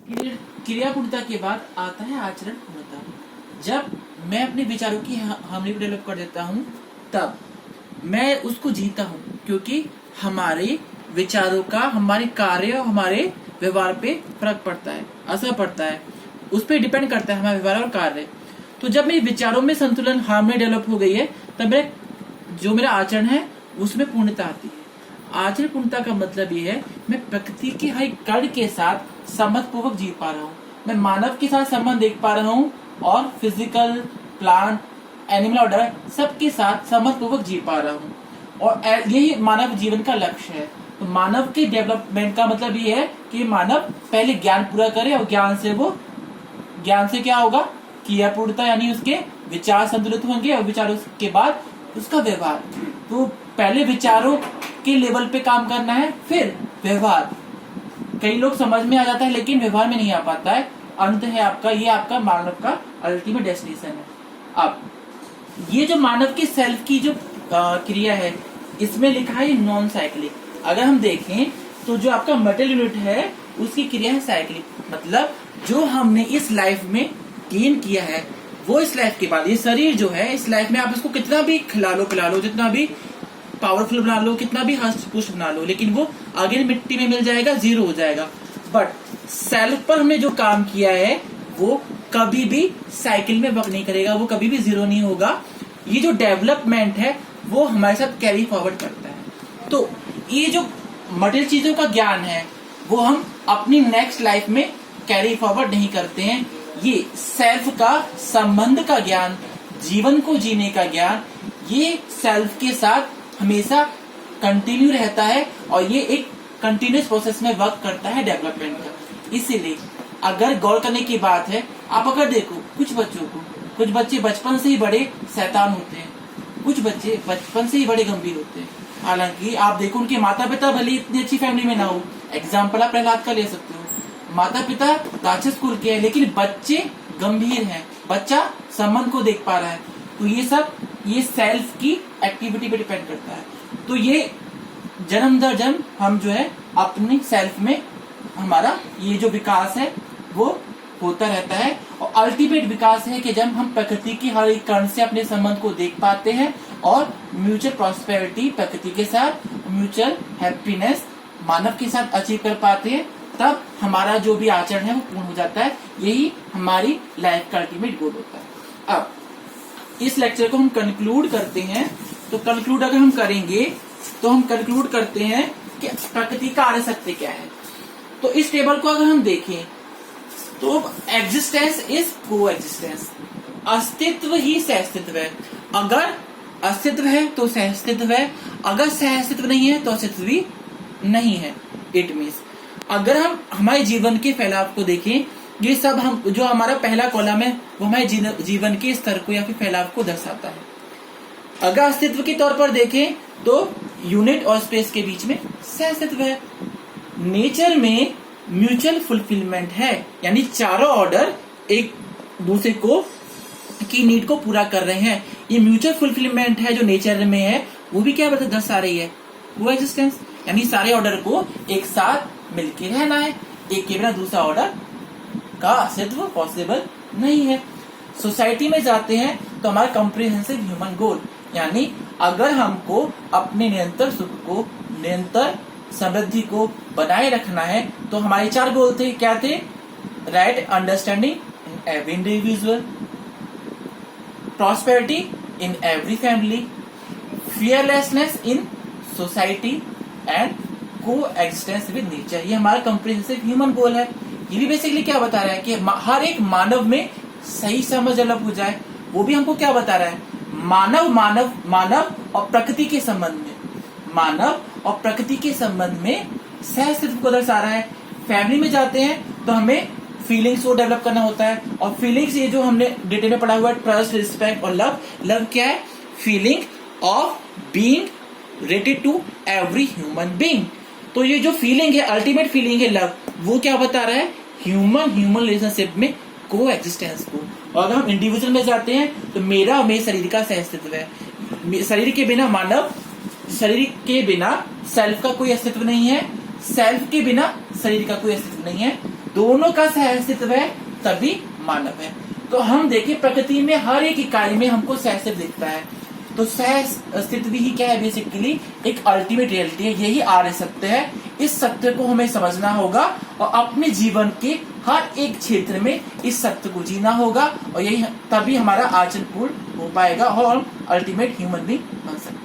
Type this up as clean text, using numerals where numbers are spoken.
क्रिया पूर्णता के बाद आता है आचरण पूर्णता। जब मैं अपने विचारों की हार्मनी को डेवलप कर देता हूँ तब मैं उसको जीता हूँ, क्योंकि हमारे विचारों का हमारे कार्य और हमारे व्यवहार पे फर्क पड़ता है, असर पड़ता है, उस पर डिपेंड करता है हमारा व्यवहार और कार्य। तो जब मेरे विचारों में संतुलन, हार्मनी डेवलप हो गई है, तब मेरा आचरण है उसमें पूर्णता आती है। आचरण पूर्णता का मतलब ये है मैं प्रकृति के हर कण के साथ सम्मत पूर्वक जी पा रहा हूँ, मैं मानव के साथ संबंध देख पा रहा हूँ और फिजिकल, प्लांट, एनिमल ऑर्डर सबके साथ सम्मत पूर्वक जी पा रहा हूँ। और यही मानव जीवन का लक्ष्य है। तो मानव के डेवलपमेंट का मतलब ये है कि मानव पहले ज्ञान पूरा करे और ज्ञान से क्या होगा, क्रिया पूर्णता, यानी उसके विचार संतुलित होंगे और विचारों के बाद उसका व्यवहार। तो पहले विचारों के लेवल पे काम करना है, फिर व्यवहार। कई लोग समझ में आ जाता है लेकिन व्यवहार में नहीं आ पाता है। अंत है आपका, ये आपका मानव का अल्टीमेट डेस्टिनेशन है। अब ये जो मानव के सेल्फ की जो क्रिया है, इसमें लिखा है नॉन साइक्लिक। अगर हम देखें तो जो आपका मटेरियल यूनिट है उसकी क्रिया है साइक्लिक, मतलब जो हमने इस लाइफ में गेन किया है वो इस लाइफ के बाद, ये शरीर जो है इस लाइफ में आप इसको कितना भी खिला लो पिला लो, जितना भी पावरफुल बना लो, कितना भी हस्त पुष्ट बना लो, लेकिन वो आगे मिट्टी में मिल जाएगा, जीरो हो जाएगा। बट सेल्फ पर हमने जो काम किया है वो कभी भी साइकिल में वर्क नहीं करेगा, वो कभी भी जीरो नहीं होगा। ये जो डेवलपमेंट है वो हमारे साथ कैरी फॉरवर्ड करता है। तो ये जो मटेरियल चीजों का ज्ञान है वो हम अपनी नेक्स्ट लाइफ में कैरी फॉरवर्ड नहीं करते हैं। ये सेल्फ का संबंध का ज्ञान, जीवन को जीने का ज्ञान, ये सेल्फ के साथ हमेशा कंटिन्यू रहता है और ये एक कंटिन्यूस प्रोसेस में वर्क करता है डेवलपमेंट का। इसीलिए अगर गौर करने की बात है, आप अगर देखो कुछ बच्चे बचपन से ही बड़े शैतान होते हैं, कुछ बच्चे बचपन से ही बड़े गंभीर होते हैं। हालांकि आप देखो उनके माता पिता भले इतनी अच्छी फैमिली में ना हो, एग्जाम्पल आप प्रहलाद का ले सकते हो, माता पिता राक्षस कुल के हैं लेकिन बच्चे गंभीर हैं, बच्चा संबंध को देख पा रहा है। तो ये सेल्फ की एक्टिविटी पे डिपेंड करता है। तो ये जन्म दर जन्म हम जो है अपने सेल्फ में हमारा ये जो विकास है वो होता रहता है। और अल्टीमेट विकास है कि जब हम प्रकृति की हर एक कण से अपने संबंध को देख पाते हैं और म्यूचुअल प्रॉस्पेरिटी प्रकृति के साथ, म्यूचुअल हैप्पीनेस मानव के साथ अचीव कर पाते हैं, तब हमारा जो भी आचरण है वो पूर्ण हो जाता है। यही हमारी लाइफ का अल्टीमेट गोल होता है। अब इस लेक्चर को हम कंक्लूड करते हैं। तो कंक्लूड अगर हम करेंगे तो हम कंक्लूड करते हैं कि प्रकृति का आर्य सत्य क्या है। तो इस टेबल को अगर हम देखें तो एग्जिस्टेंस इज को एग्जिस्टेंस, अस्तित्व ही सहअस्तित्व है। अगर अस्तित्व है तो सहअस्तित्व है, अगर सहअस्तित्व नहीं है तो अस्तित्व भी नहीं है। इट मीन्स अगर हम हमारे जीवन के फैलाव को देखें, ये सब हम जो हमारा पहला कॉलम है वो हमारे जीवन के स्तर को या फिर फैलाव को दर्शाता है। अगर अस्तित्व के तौर पर देखें तो यूनिट और स्पेस के बीच में सहअस्तित्व है। नेचर में म्यूचुअल फुलफिलमेंट है, यानी चारों ऑर्डर एक दूसरे को की नीड को पूरा कर रहे हैं। ये म्यूचुअल फुलफिलमेंट है जो नेचर में है, वो भी क्या दर्शा रही है, वो एग्जिस्टेंस, यानी सारे ऑर्डर को एक साथ मिलके रहना है, एक के बिना दूसरा ऑर्डर का अस्तित्व पॉसिबल नहीं है। सोसाइटी में जाते हैं तो हमारा कॉम्प्रिहेंसिव ह्यूमन गोल, यानी अगर हमको अपने निरंतर सुख को, निरंतर समृद्धि को बनाए रखना है तो हमारे 4 गोल थे। क्या थे? Right understanding in every individual, prosperity in every family, fearlessness in society and को एग्जिस्टेंस विद नेचर। ये हमारा कॉम्प्रिहेंसिव ह्यूमन गोल है। ये भी बेसिकली क्या बता रहा है कि हर एक मानव में सही समझ डेवलप हो जाए। वो भी हमको क्या बता रहा है, मानव और प्रकृति के संबंध में, मानव और प्रकृति के संबंध में सहअस्तित्व को दर्शा रहा है। फैमिली में जाते हैं तो हमें फीलिंग्स को डेवलप करना होता है, और फीलिंग्स ये जो हमने डिटेल में पढ़ा हुआ है, ट्रस्ट, रिस्पेक्ट और लव। लव क्या है? Feeling of being related to every human being. तो ये जो फीलिंग है, अल्टीमेट फीलिंग है लव, वो क्या बता रहा है, ह्यूमन रिलेशनशिप में को एग्जिस्टेंस को। और अगर हम इंडिविजुअल में जाते हैं तो मेरा और मेरे शरीर का सहअस्तित्व है। शरीर के बिना सेल्फ का कोई अस्तित्व नहीं है, सेल्फ के बिना शरीर का कोई अस्तित्व नहीं है। दोनों का सह अस्तित्व है तभी मानव है। तो हम देखिए प्रकृति में हर एक इकाई में हमको सह अस्तित्व दिखता है। तो सह अस्तित्व ही क्या है, बेसिकली एक अल्टीमेट रियलिटी है, यही आर्य सत्य है। इस सत्य को हमें समझना होगा और अपने जीवन के हर एक क्षेत्र में इस सत्य को जीना होगा, और यही तभी हमारा आचरण पूर्ण हो पाएगा और हम अल्टीमेट ह्यूमन बीइंग बन सकते हैं।